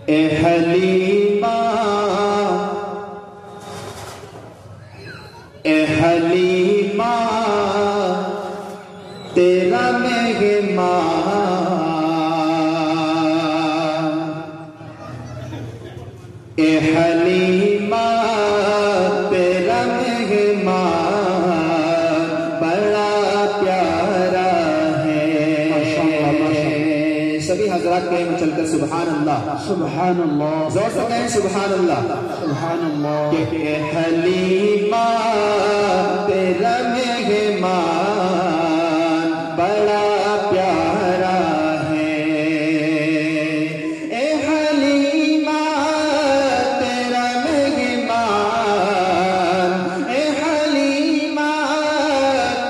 اے حلیمہ اے حلیمہ تیرا مہمان، اے حلیمہ تیرا مہمان بڑا پیارا ہے۔ سبھی حضرات کہیں چل کر سبحان اللہ، سبحان اللہ، زور سے کہیں سبحان اللہ، سبحان اللہ۔ کہ اے حلیمہ تیرا مہمان بڑا پیارا ہے، اے حلیمہ تیرا مہمان، اے حلیمہ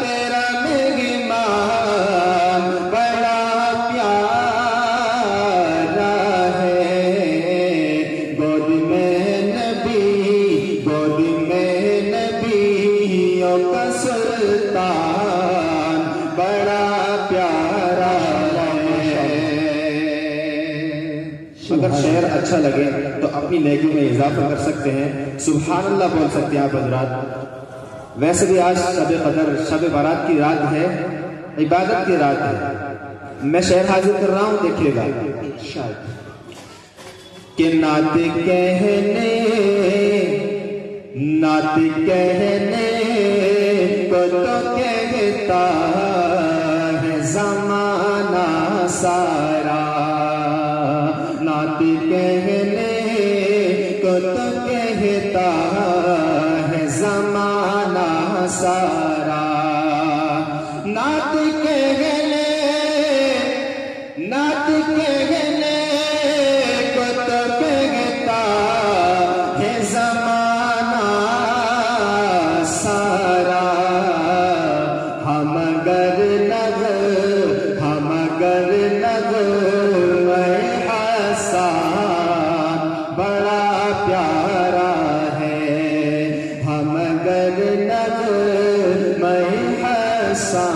تیرا مہمان بڑا پیارا ہے۔ گود میں نبی، گود میں نبیوں کا سلطان بڑا پیارا ہے۔ اگر شعر اچھا لگے تو اپنی نیکی میں اضافہ کر سکتے ہیں، سبحان اللہ بول سکتے ہیں آپ حضرات۔ ویسے بھی آج شب قدر، شب بارات کی رات ہے، عبادت کی رات ہے۔ میں شعر حاضر کر رہا ہوں، دیکھیے گا کہ نعت کہنے کو تو کہتا ہے زمانہ سارا، نعت کہنے کو تو کہتا ہے زمانہ سارا، نعت کہنے کو تو کہتا ہے زمانہ سارا۔ ہم اگر نغمہ حسان بڑا پیارا ہے، ہم اگر نغمہ حسان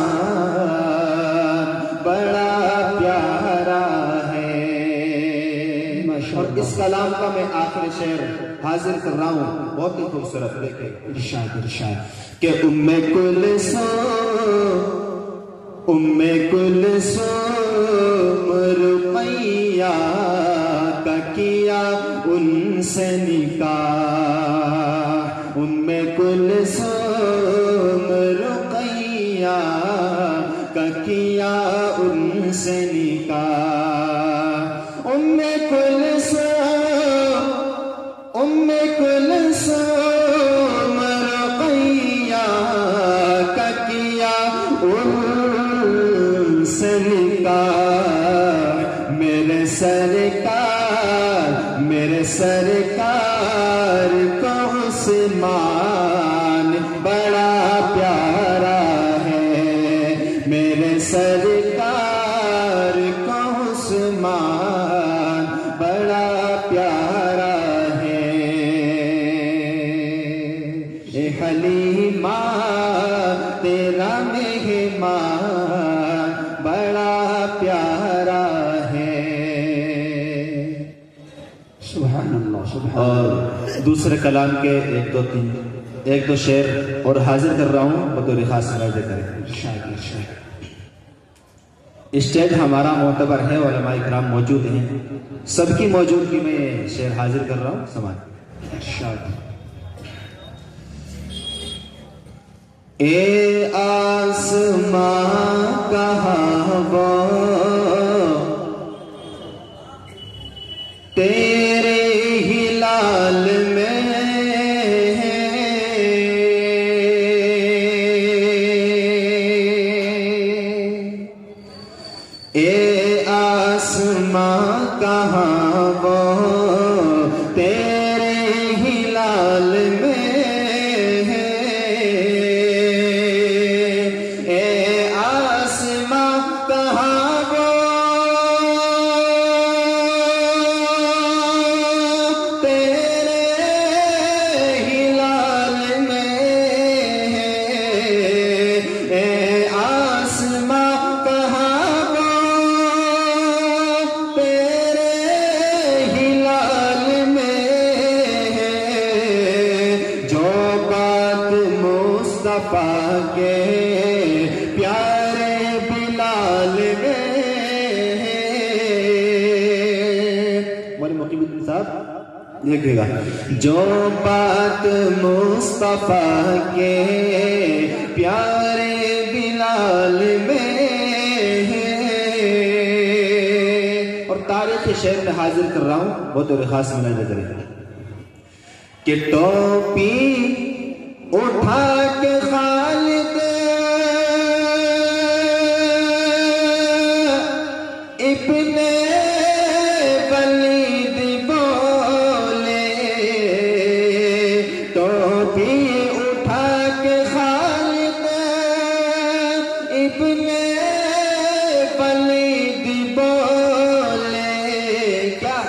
بڑا پیارا ہے۔ اور اس کلام کا میں آخری شعر حاضر کر رہا ہوں، بہت ہی خوبصورت، دیکھیں ارشاد ارشاد کہ ام کلثوم رقیہ کا کیا ان سے نکاح، ام کلثوم رقیہ کا کیا ان سے نکاح، ام کلثوم رقیہ کا کیا ان سے نکاح، میرے سرکار کو عثمان بڑا پیارا ہے، میرے سرکار کو عثمان بڑا پیارا ہے۔ اے حلیمہ تیرا مہمان بڑا پیارا ہے۔ سبحان اللہ، سبحان اللہ۔ اور دوسرے کلام کے ایک دو شعر اور حاضر کر رہا ہوں، بطور خاص سمجھے کریں۔ ارشاد ارشاد۔ اسٹیج ہمارا معتبر ہے، علماء کرام موجود ہیں، سب کی موجودگی میں شعر حاضر کر رہا ہوں، سماعت۔ ارشاد۔ اے آسمان کہاں وہ تیرے ہلال میں ہے، اے آسمان کہاں وہ تیرے ہلال میں ہے، اے آسمان کہاں وہ تیرے کے پیارے بلال میں مولانا مقیم الدین صاحب دیکھیے گا جو بات مصطفیٰ کے پیارے بلال میں ہے اور تاریخ شعر میں حاضر کر رہا ہوں بہت اور خاص ملاحظہ کریں کہ ٹوپی اٹھا کے خالد ابن ولید بولے ٹوپی اٹھا کے خالد ابن ولید بولے کیا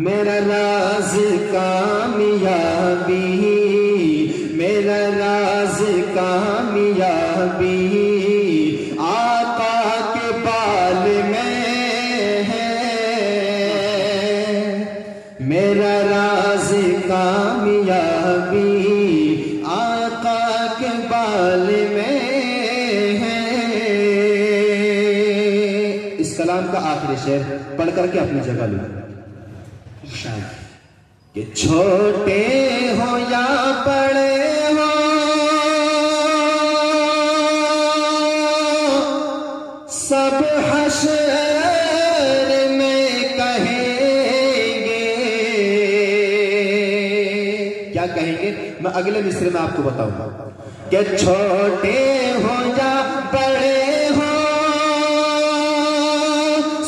میرا راز کامیابی میرا راز کامیابی آقا کے بال میں ہے میرا راز کامیابی آقا کے بال میں ہے اس کلام کا آخری شعر پڑھ کر کے اپنی جگہ لیں ارشاد کہ چھوٹے ہو یا بڑے ہو سب حشر میں کہیں گے کیا کہیں گے میں اگلے مصرے میں آپ کو بتاؤں گا کہ چھوٹے ہو یا بڑے ہو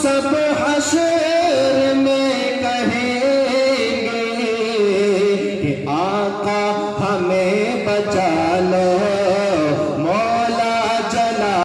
سب حشر